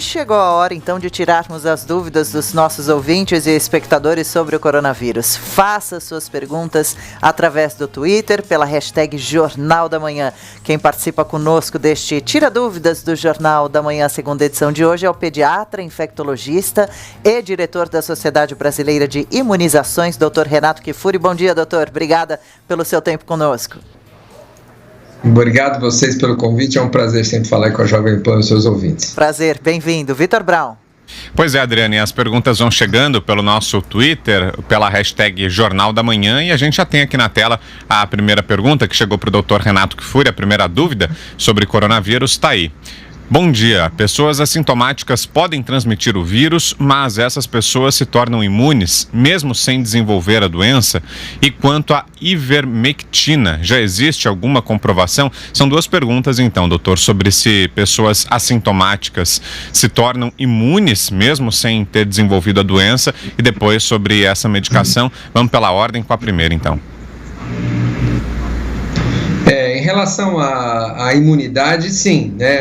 chegou a hora então de tirarmos as dúvidas dos nossos ouvintes e espectadores sobre o coronavírus. Faça suas perguntas através do Twitter, pela hashtag Jornal da Manhã. Quem participa conosco deste Tira Dúvidas do Jornal da Manhã, segunda edição de hoje, é o pediatra, infectologista e diretor da Sociedade Brasileira de Imunizações, Dr. Renato Kifuri. Bom dia, doutor. Obrigada pelo seu tempo conosco. Obrigado a vocês pelo convite, é um prazer sempre falar com a Jovem Pan e os seus ouvintes. Prazer, bem-vindo. Vitor Brown. Pois é, Adriane, as perguntas vão chegando pelo nosso Twitter, pela hashtag Jornal da Manhã, e a gente já tem aqui na tela a primeira pergunta que chegou para o Dr. Renato Kifuri, a primeira dúvida sobre coronavírus está aí. Bom dia. Pessoas assintomáticas podem transmitir o vírus, mas essas pessoas se tornam imunes, mesmo sem desenvolver a doença? E quanto à ivermectina, já existe alguma comprovação? São duas perguntas, então, doutor, sobre se pessoas assintomáticas se tornam imunes, mesmo sem ter desenvolvido a doença, e depois sobre essa medicação. Vamos pela ordem com a primeira, então. Em relação à imunidade, sim, né?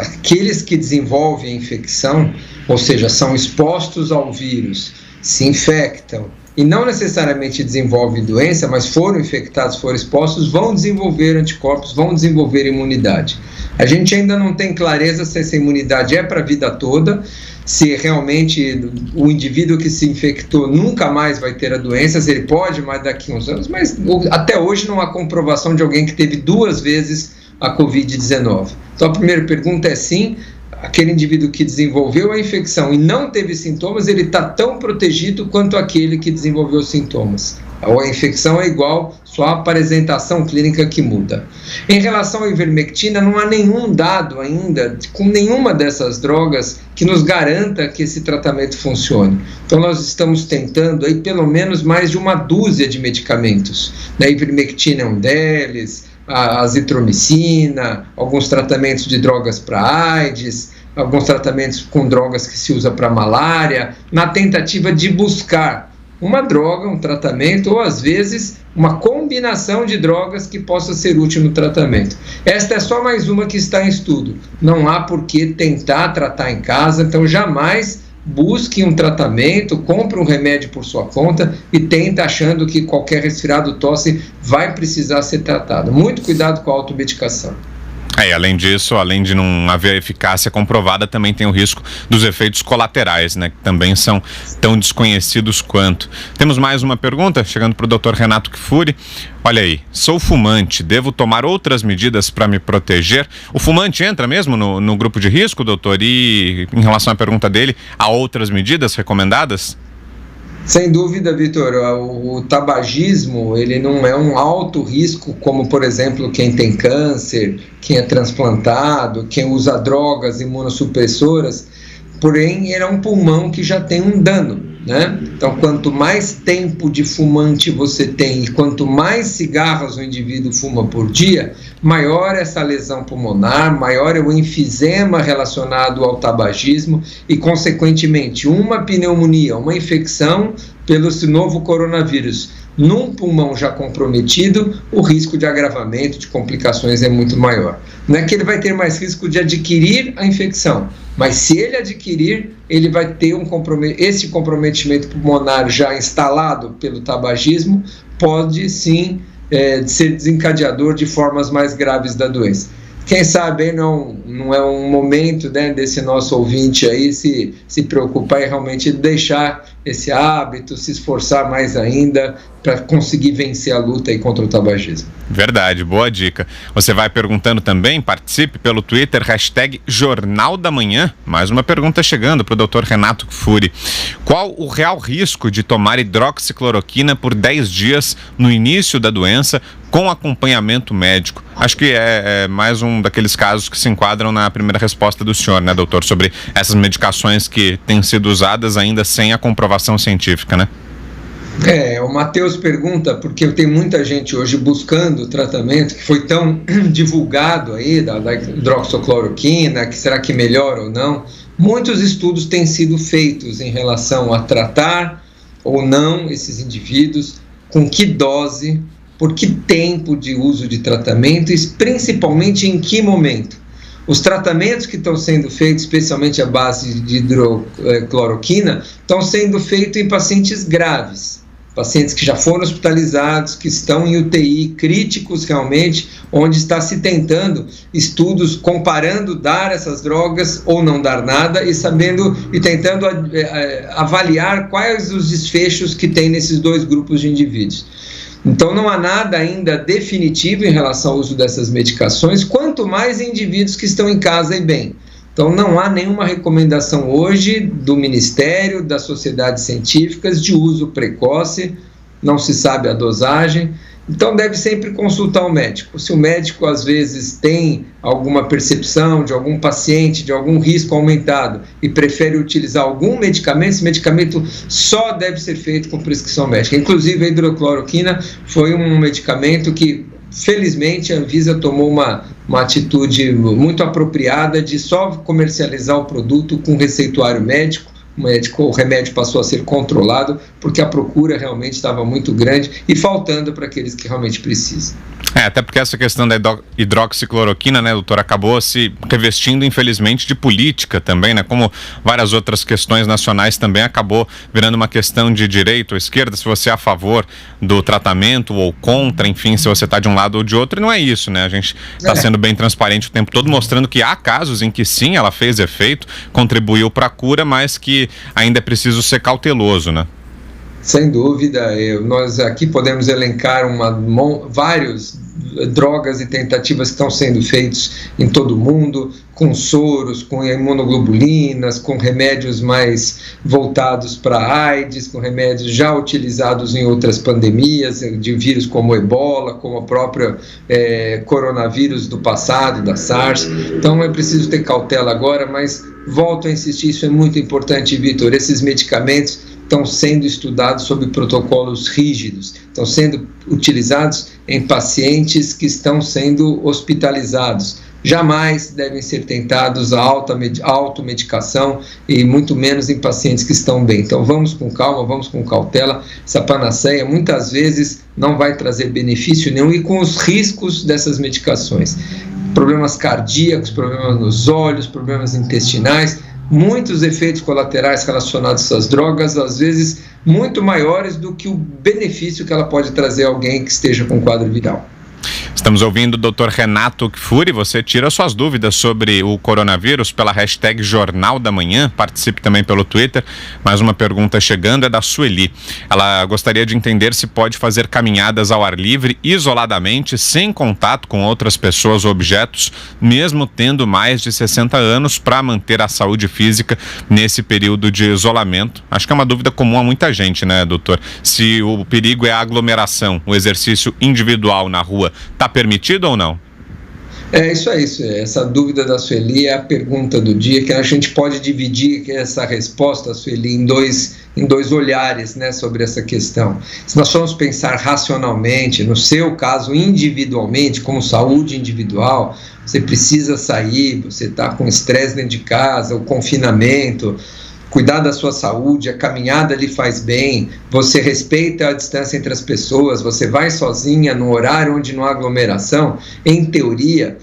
Aqueles que desenvolvem a infecção, ou seja, são expostos ao vírus, se infectam e não necessariamente desenvolvem doença, mas foram infectados, foram expostos, vão desenvolver anticorpos, vão desenvolver imunidade. A gente ainda não tem clareza se essa imunidade é para a vida toda, se realmente o indivíduo que se infectou nunca mais vai ter a doença, se ele pode mais daqui a uns anos, mas até hoje não há comprovação de alguém que teve 2 vezes a Covid-19. Então a primeira pergunta é sim, aquele indivíduo que desenvolveu a infecção e não teve sintomas, ele está tão protegido quanto aquele que desenvolveu sintomas. A infecção é igual, só a apresentação clínica que muda. Em relação à ivermectina, não há nenhum dado ainda com nenhuma dessas drogas que nos garanta que esse tratamento funcione. Então nós estamos tentando aí pelo menos mais de 12 de medicamentos. A ivermectina é um deles, a azitromicina, alguns tratamentos de drogas para AIDS, alguns tratamentos com drogas que se usa para malária, na tentativa de buscar uma droga, um tratamento, ou às vezes uma combinação de drogas que possa ser útil no tratamento. Esta é só mais uma que está em estudo. Não há por que tentar tratar em casa, então jamais busque um tratamento, compre um remédio por sua conta e tenta achando que qualquer resfriado, tosse vai precisar ser tratado. Muito cuidado com a automedicação. E além disso, além de não haver eficácia comprovada, também tem o risco dos efeitos colaterais, né, que também são tão desconhecidos quanto. Temos mais uma pergunta, chegando para o Dr. Renato Kifuri. Olha aí, sou fumante, devo tomar outras medidas para me proteger? O fumante entra mesmo no grupo de risco, doutor? E em relação à pergunta dele, há outras medidas recomendadas? Sem dúvida, Vitor, o tabagismo ele não é um alto risco, como por exemplo quem tem câncer, quem é transplantado, quem usa drogas imunossupressoras, porém ele é um pulmão que já tem um dano, né? Então quanto mais tempo de fumante você tem e quanto mais cigarros o indivíduo fuma por dia, maior essa lesão pulmonar, maior é o enfisema relacionado ao tabagismo e consequentemente uma pneumonia, uma infecção pelo novo coronavírus. Num pulmão já comprometido, o risco de agravamento, de complicações é muito maior. Não é que ele vai ter mais risco de adquirir a infecção, mas se ele adquirir, ele vai ter esse comprometimento pulmonar já instalado pelo tabagismo, pode sim ser desencadeador de formas mais graves da doença. Quem sabe não é um momento, né, desse nosso ouvinte aí se preocupar e realmente deixar esse hábito, se esforçar mais ainda para conseguir vencer a luta aí contra o tabagismo. Verdade, boa dica. Você vai perguntando também, participe pelo Twitter, hashtag Jornal da Manhã. Mais uma pergunta chegando para o Dr. Renato Kifuri. Qual o real risco de tomar hidroxicloroquina por 10 dias no início da doença com acompanhamento médico? Acho que é mais um daqueles casos que se enquadram na primeira resposta do senhor, né, doutor? Sobre essas medicações que têm sido usadas ainda sem a comprovação científica, né? O Matheus pergunta, porque tem muita gente hoje buscando o tratamento que foi tão divulgado aí, da hidroxicloroquina, que será que melhora ou não? Muitos estudos têm sido feitos em relação a tratar ou não esses indivíduos, com que dose, por que tempo de uso de tratamento e principalmente em que momento. Os tratamentos que estão sendo feitos, especialmente à base de hidrocloroquina, estão sendo feitos em pacientes graves, pacientes que já foram hospitalizados, que estão em UTI, críticos realmente, onde está se tentando estudos comparando dar essas drogas ou não dar nada e tentando avaliar quais os desfechos que tem nesses dois grupos de indivíduos. Então não há nada ainda definitivo em relação ao uso dessas medicações, quanto mais em indivíduos que estão em casa e bem. Então não há nenhuma recomendação hoje do Ministério, das sociedades científicas de uso precoce, não se sabe a dosagem, então deve sempre consultar o médico. Se o médico às vezes tem alguma percepção de algum paciente, de algum risco aumentado e prefere utilizar algum medicamento, esse medicamento só deve ser feito com prescrição médica. Inclusive a hidrocloroquina foi um medicamento que felizmente a Anvisa tomou uma atitude muito apropriada de só comercializar o produto com receituário médico. O remédio passou a ser controlado porque a procura realmente estava muito grande e faltando para aqueles que realmente precisam. Até porque essa questão da hidroxicloroquina, né, doutor, acabou se revestindo, infelizmente, de política também, né, como várias outras questões nacionais também acabou virando uma questão de direita ou esquerda, se você é a favor do tratamento ou contra, enfim, se você está de um lado ou de outro, e não é isso, né, a gente está sendo bem transparente o tempo todo, mostrando que há casos em que sim, ela fez efeito, contribuiu para a cura, mas que ainda é preciso ser cauteloso, né? Sem dúvida, nós aqui podemos elencar várias drogas e tentativas que estão sendo feitas em todo o mundo, com soros, com imunoglobulinas, com remédios mais voltados para AIDS, com remédios já utilizados em outras pandemias, de vírus como o Ebola, como o próprio coronavírus do passado, da SARS. Então é preciso ter cautela agora, mas volto a insistir, isso é muito importante, Vitor. Esses medicamentos estão sendo estudados sob protocolos rígidos, estão sendo utilizados em pacientes que estão sendo hospitalizados. Jamais devem ser tentados a automedicação e muito menos em pacientes que estão bem. Então vamos com calma, vamos com cautela. Essa panaceia muitas vezes não vai trazer benefício nenhum e com os riscos dessas medicações. Problemas cardíacos, problemas nos olhos, problemas intestinais, muitos efeitos colaterais relacionados a essas drogas, às vezes muito maiores do que o benefício que ela pode trazer a alguém que esteja com quadro viral. Estamos ouvindo o Dr. Renato Kfouri. Você tira suas dúvidas sobre o coronavírus pela hashtag Jornal da Manhã. Participe também pelo Twitter. Mais uma pergunta chegando é da Sueli. Ela gostaria de entender se pode fazer caminhadas ao ar livre, isoladamente, sem contato com outras pessoas ou objetos, mesmo tendo mais de 60 anos, para manter a saúde física nesse período de isolamento. Acho que é uma dúvida comum a muita gente, né, doutor? Se o perigo é a aglomeração, o exercício individual na rua, está permitido ou não? Isso é isso. Essa dúvida da Sueli é a pergunta do dia, que a gente pode dividir essa resposta, Sueli, em dois olhares, né, sobre essa questão. Se nós formos pensar racionalmente, no seu caso individualmente, como saúde individual, você precisa sair, você está com estresse dentro de casa, o confinamento, cuidar da sua saúde, a caminhada lhe faz bem, você respeita a distância entre as pessoas, você vai sozinha no horário onde não há aglomeração, em teoria,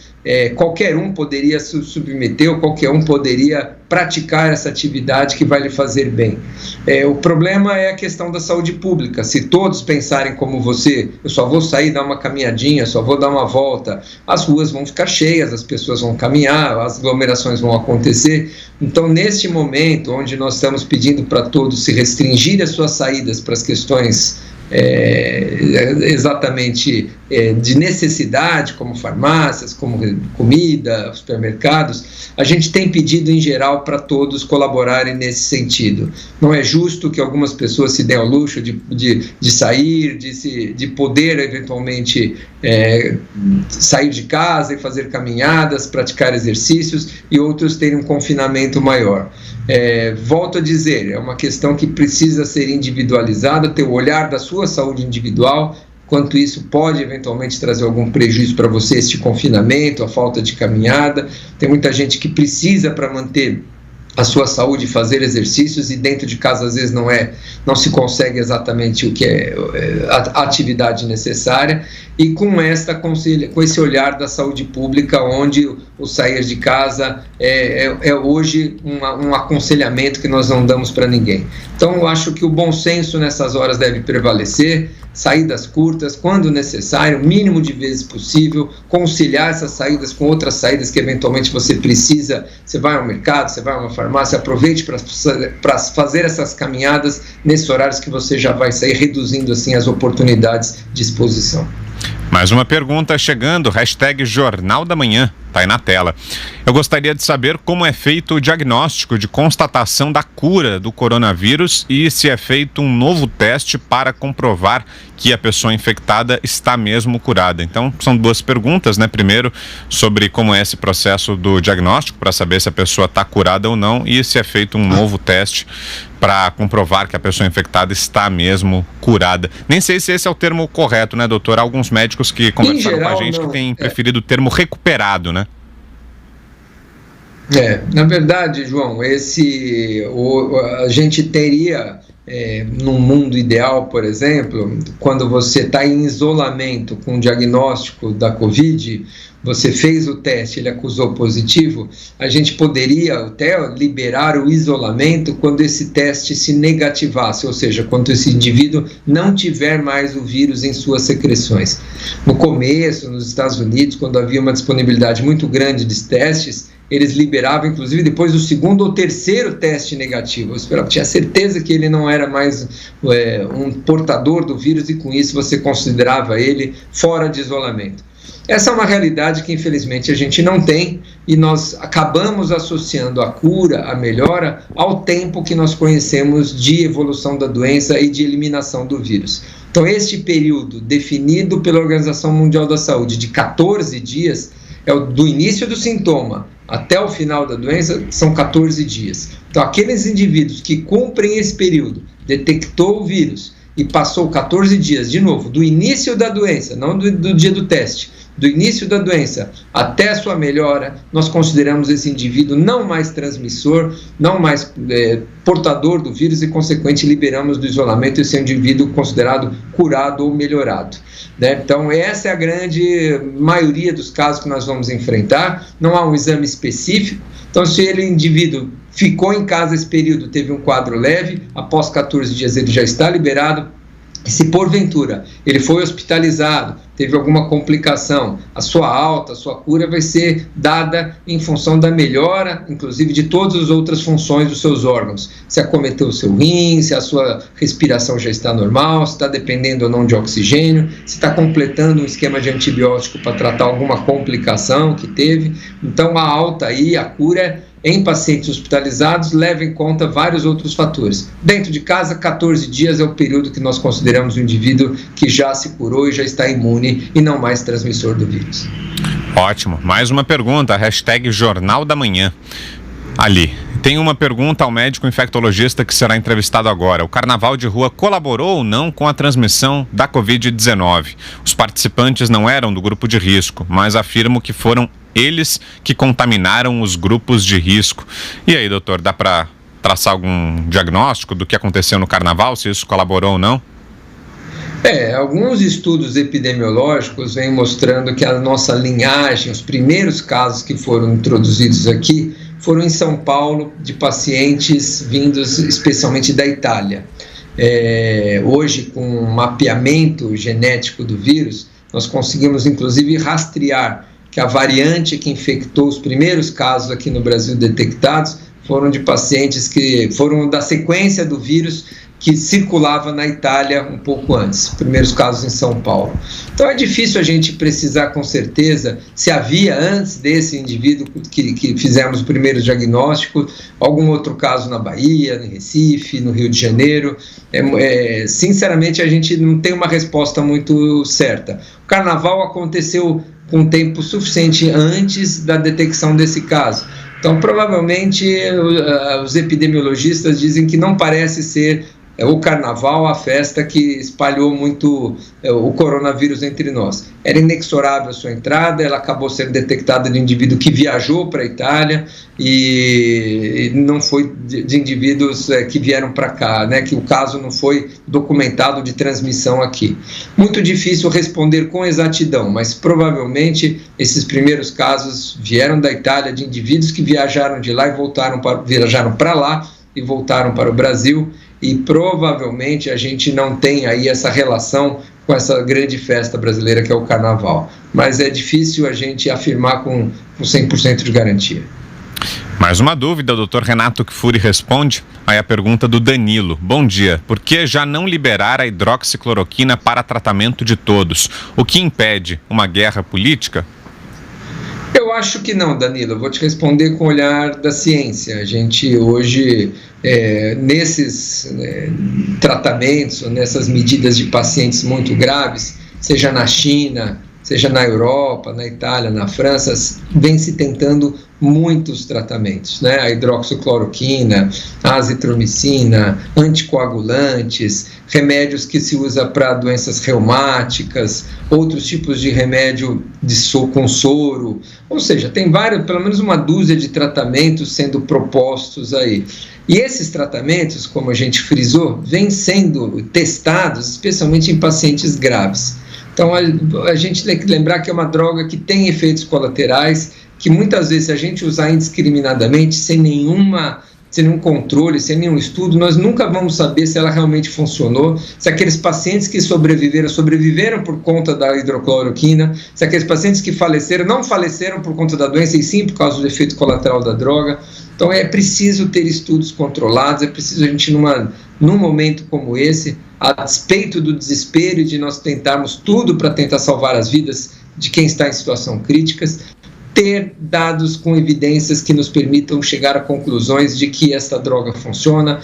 qualquer um poderia se submeter ou qualquer um poderia praticar essa atividade que vai lhe fazer bem. O problema é a questão da saúde pública. Se todos pensarem como você, eu só vou sair, dar uma caminhadinha, só vou dar uma volta, as ruas vão ficar cheias, as pessoas vão caminhar, as aglomerações vão acontecer. Então, neste momento, onde nós estamos pedindo para todos se restringir as suas saídas para as questões exatamente de necessidade, como farmácias, como comida, supermercados, a gente tem pedido em geral para todos colaborarem nesse sentido. Não é justo que algumas pessoas se dêem ao luxo de sair, de poder eventualmente sair de casa e fazer caminhadas, praticar exercícios, e outros terem um confinamento maior. Volto a dizer, é uma questão que precisa ser individualizada, ter o olhar da sua saúde individual, quanto isso pode eventualmente trazer algum prejuízo para você, este confinamento, a falta de caminhada. Tem muita gente que precisa, para manter a sua saúde, fazer exercícios, e dentro de casa às vezes não se consegue exatamente o que é a atividade necessária, e com esse olhar da saúde pública, onde ou sair de casa é hoje um aconselhamento que nós não damos para ninguém. Então, eu acho que o bom senso nessas horas deve prevalecer, saídas curtas, quando necessário, o mínimo de vezes possível, conciliar essas saídas com outras saídas que eventualmente você precisa. Você vai ao mercado, você vai a uma farmácia, aproveite para fazer essas caminhadas nesses horários que você já vai sair, reduzindo assim as oportunidades de exposição. Mais uma pergunta chegando, hashtag Jornal da Manhã, tá aí na tela. Eu gostaria de saber como é feito o diagnóstico de constatação da cura do coronavírus e se é feito um novo teste para comprovar que a pessoa infectada está mesmo curada. Então, são duas perguntas, né? Primeiro, sobre como é esse processo do diagnóstico, para saber se a pessoa está curada ou não, e se é feito um novo teste para comprovar que a pessoa infectada está mesmo curada. Nem sei se esse é o termo correto, né, doutor? Há alguns médicos que conversaram com a gente que têm preferido o termo recuperado, né? Na verdade, João, a gente teria, num mundo ideal, por exemplo, quando você está em isolamento com o diagnóstico da Covid, você fez o teste, ele acusou positivo, a gente poderia até liberar o isolamento quando esse teste se negativasse, ou seja, quando esse indivíduo não tiver mais o vírus em suas secreções. No começo, nos Estados Unidos, quando havia uma disponibilidade muito grande de testes, eles liberavam, inclusive, depois do segundo ou terceiro teste negativo. Eu tinha certeza que ele não era mais um portador do vírus e, com isso, você considerava ele fora de isolamento. Essa é uma realidade que, infelizmente, a gente não tem e nós acabamos associando a cura, a melhora, ao tempo que nós conhecemos de evolução da doença e de eliminação do vírus. Então, este período definido pela Organização Mundial da Saúde de 14 dias é do início do sintoma até o final da doença, são 14 dias. Então, aqueles indivíduos que cumprem esse período, detectou o vírus e passou 14 dias, de novo, do início da doença, não do dia do teste, do início da doença até a sua melhora, nós consideramos esse indivíduo não mais transmissor, não mais portador do vírus e, consequente, liberamos do isolamento esse indivíduo considerado curado ou melhorado. Né? Então, essa é a grande maioria dos casos que nós vamos enfrentar. Não há um exame específico. Então, se o indivíduo ficou em casa esse período, teve um quadro leve, após 14 dias ele já está liberado. Se porventura ele foi hospitalizado, teve alguma complicação, a sua alta, a sua cura vai ser dada em função da melhora, inclusive de todas as outras funções dos seus órgãos. Se acometeu o seu rim, se a sua respiração já está normal, se está dependendo ou não de oxigênio, se está completando um esquema de antibiótico para tratar alguma complicação que teve. Então, a alta aí, a cura em pacientes hospitalizados leva em conta vários outros fatores. Dentro de casa, 14 dias é o período que nós consideramos o indivíduo que já se curou e já está imune e não mais transmissor do vírus. Ótimo. Mais uma pergunta, hashtag Jornal da Manhã. Ali, tem uma pergunta ao médico infectologista que será entrevistado agora. O carnaval de rua colaborou ou não com a transmissão da Covid-19? Os participantes não eram do grupo de risco, mas afirmam que foram eles que contaminaram os grupos de risco. E aí, doutor, dá para traçar algum diagnóstico do que aconteceu no carnaval, se isso colaborou ou não? Alguns estudos epidemiológicos vêm mostrando que a nossa linhagem, os primeiros casos que foram introduzidos aqui, foram em São Paulo, de pacientes vindos especialmente da Itália. Hoje, com o mapeamento genético do vírus, nós conseguimos inclusive rastrear que a variante que infectou os primeiros casos aqui no Brasil detectados foram de pacientes que foram da sequência do vírus que circulava na Itália um pouco antes, primeiros casos em São Paulo. Então é difícil a gente precisar com certeza se havia antes desse indivíduo que fizemos o primeiro diagnóstico, algum outro caso na Bahia, no Recife, no Rio de Janeiro. Sinceramente, a gente não tem uma resposta muito certa. O carnaval aconteceu com tempo suficiente antes da detecção desse caso. Então, provavelmente, os epidemiologistas dizem que não parece ser o carnaval, a festa que espalhou muito o coronavírus entre nós. Era inexorável a sua entrada, ela acabou sendo detectada de indivíduo que viajou para a Itália e não foi de indivíduos que vieram para cá, né, que o caso não foi documentado de transmissão aqui. Muito difícil responder com exatidão, mas provavelmente esses primeiros casos vieram da Itália, de indivíduos que viajaram de lá e viajaram para lá e voltaram para o Brasil, e provavelmente a gente não tem aí essa relação com essa grande festa brasileira que é o Carnaval. Mas é difícil a gente afirmar com 100% de garantia. Mais uma dúvida, o Dr. Renato Kfouri responde. Aí a pergunta do Danilo. Bom dia. Por que já não liberar a hidroxicloroquina para tratamento de todos? O que impede? Uma guerra política? Eu acho que não, Danilo. Eu vou te responder com o olhar da ciência. A gente hoje, nesses tratamentos, nessas medidas de pacientes muito graves, seja na China, seja na Europa, na Itália, na França, vem se tentando muitos tratamentos, né? A hidroxicloroquina, a azitromicina, anticoagulantes, remédios que se usa para doenças reumáticas, outros tipos de remédio com soro, ou seja, tem pelo menos uma dúzia de tratamentos sendo propostos aí. E esses tratamentos, como a gente frisou, vêm sendo testados especialmente em pacientes graves. Então, a gente tem que lembrar que é uma droga que tem efeitos colaterais, que muitas vezes, se a gente usar indiscriminadamente, sem nenhum controle, sem nenhum estudo, nós nunca vamos saber se ela realmente funcionou, se aqueles pacientes que sobreviveram por conta da hidrocloroquina, se aqueles pacientes que faleceram, não faleceram por conta da doença, e sim por causa do efeito colateral da droga. Então, é preciso ter estudos controlados, é preciso a gente, num momento como esse, a despeito do desespero e de nós tentarmos tudo para tentar salvar as vidas de quem está em situação críticas, ter dados com evidências que nos permitam chegar a conclusões de que essa droga funciona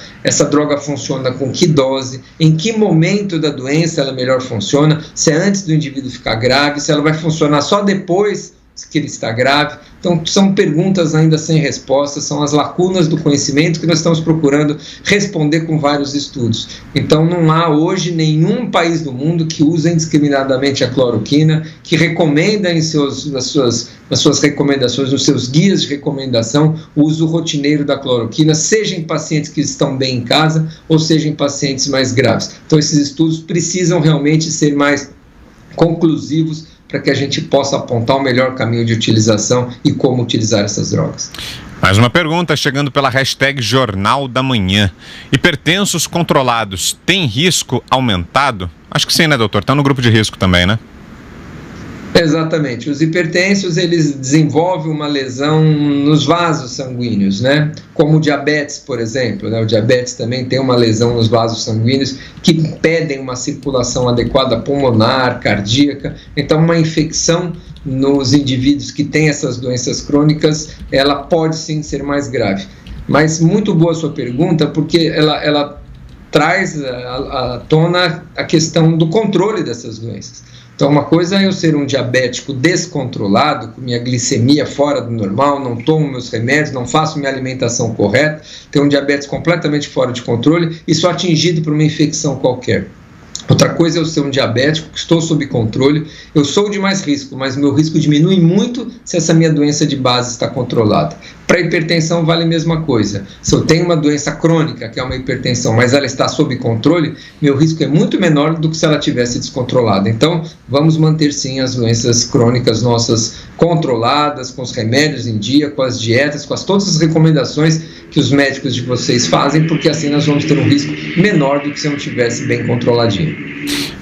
com que dose, em que momento da doença ela melhor funciona, se é antes do indivíduo ficar grave, se ela vai funcionar só depois que ele está grave. Então, são perguntas ainda sem resposta, são as lacunas do conhecimento que nós estamos procurando responder com vários estudos. Então, não há hoje nenhum país do mundo que use indiscriminadamente a cloroquina, que recomenda nas suas recomendações, nos seus guias de recomendação, o uso rotineiro da cloroquina, seja em pacientes que estão bem em casa, ou seja em pacientes mais graves. Então, esses estudos precisam realmente ser mais conclusivos para que a gente possa apontar o melhor caminho de utilização e como utilizar essas drogas. Mais uma pergunta chegando pela hashtag Jornal da Manhã. Hipertensos controlados têm risco aumentado? Acho que sim, né, doutor? Estão no grupo de risco também, né? Exatamente. Os hipertensos, eles desenvolvem uma lesão nos vasos sanguíneos, né? Como o diabetes, por exemplo, né? O diabetes também tem uma lesão nos vasos sanguíneos que impedem uma circulação adequada pulmonar, cardíaca. Então, uma infecção nos indivíduos que têm essas doenças crônicas, ela pode sim ser mais grave. Mas muito boa a sua pergunta, porque ela traz à tona a questão do controle dessas doenças. Então, uma coisa é eu ser um diabético descontrolado, com minha glicemia fora do normal, não tomo meus remédios, não faço minha alimentação correta, ter um diabetes completamente fora de controle e só atingido por uma infecção qualquer. Outra coisa é eu ser um diabético, que estou sob controle, eu sou de mais risco, mas meu risco diminui muito se essa minha doença de base está controlada. Para a hipertensão vale a mesma coisa. Se eu tenho uma doença crônica, que é uma hipertensão, mas ela está sob controle, meu risco é muito menor do que se ela tivesse descontrolada. Então, vamos manter sim as doenças crônicas nossas controladas, com os remédios em dia, com as dietas, com todas as recomendações que os médicos de vocês fazem, porque assim nós vamos ter um risco menor do que se eu não tivesse bem controladinho.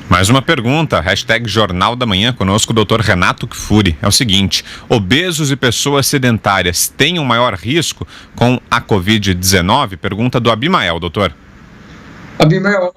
Mais uma pergunta, hashtag Jornal da Manhã, conosco o Dr. Renato Kfouri. É o seguinte, obesos e pessoas sedentárias têm um maior risco com a Covid-19? Pergunta do Abimael, doutor. Abimael,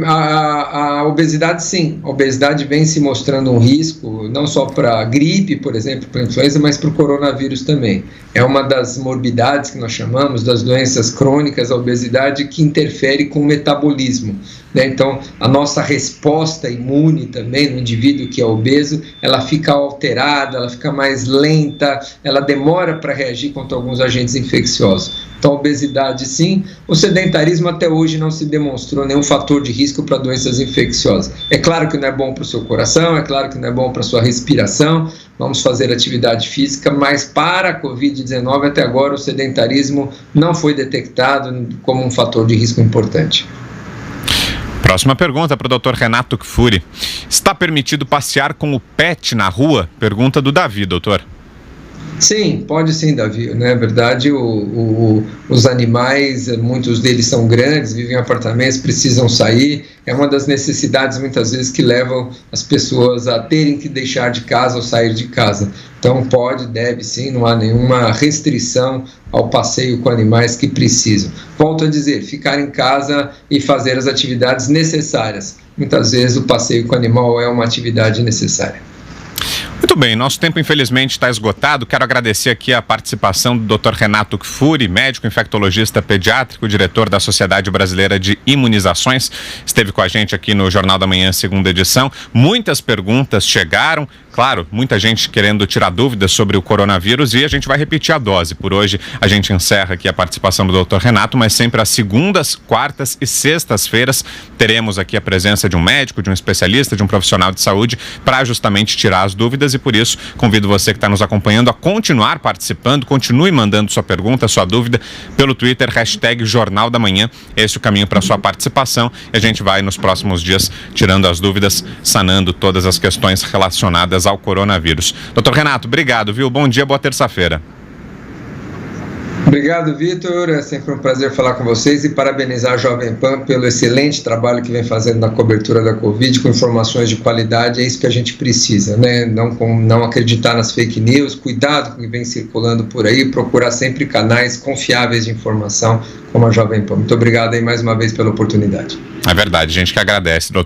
a obesidade sim, a obesidade vem se mostrando um risco, não só para a gripe, por exemplo, para a influenza, mas para o coronavírus também. É uma das morbidades que nós chamamos, das doenças crônicas, a obesidade que interfere com o metabolismo, né? Então, a nossa resposta imune também no indivíduo que é obeso, ela fica alterada, ela fica mais lenta, ela demora para reagir contra alguns agentes infecciosos. Então, a obesidade sim, o sedentarismo até hoje não se demonstrou nenhum fator de risco para doenças infecciosas. É claro que não é bom para o seu coração, é claro que não é bom para a sua respiração, vamos fazer atividade física, mas para a Covid-19 até agora o sedentarismo não foi detectado como um fator de risco importante. Próxima pergunta para o Dr. Renato Kfouri. Está permitido passear com o pet na rua? Pergunta do Davi, doutor. Sim, pode sim, Davi. Na verdade, os animais, muitos deles são grandes, vivem em apartamentos, precisam sair. É uma das necessidades, muitas vezes, que levam as pessoas a terem que deixar de casa ou sair de casa. Então, pode, deve sim, não há nenhuma restrição ao passeio com animais que precisam. Volto a dizer, ficar em casa e fazer as atividades necessárias. Muitas vezes, o passeio com o animal é uma atividade necessária. Muito bem, nosso tempo infelizmente está esgotado. Quero agradecer aqui a participação do Dr. Renato Kfouri, médico infectologista pediátrico, diretor da Sociedade Brasileira de Imunizações. Esteve com a gente aqui no Jornal da Manhã, segunda edição. Muitas perguntas chegaram. Claro, muita gente querendo tirar dúvidas sobre o coronavírus e a gente vai repetir a dose. Por hoje a gente encerra aqui a participação do Dr. Renato, mas sempre às segundas, quartas e sextas-feiras teremos aqui a presença de um médico, de um especialista, de um profissional de saúde para justamente tirar as dúvidas e por isso convido você que está nos acompanhando a continuar participando, continue mandando sua pergunta, sua dúvida pelo Twitter, #Jornal da Manhã. Esse é o caminho para sua participação e a gente vai nos próximos dias tirando as dúvidas, sanando todas as questões relacionadas ao coronavírus. Doutor Renato, obrigado, viu? Bom dia, boa terça-feira. Obrigado, Vitor. É sempre um prazer falar com vocês e parabenizar a Jovem Pan pelo excelente trabalho que vem fazendo na cobertura da Covid, com informações de qualidade. É isso que a gente precisa, né? Não acreditar nas fake news, cuidado com o que vem circulando por aí, procurar sempre canais confiáveis de informação como a Jovem Pan. Muito obrigado aí mais uma vez pela oportunidade. É verdade, gente que agradece, doutor.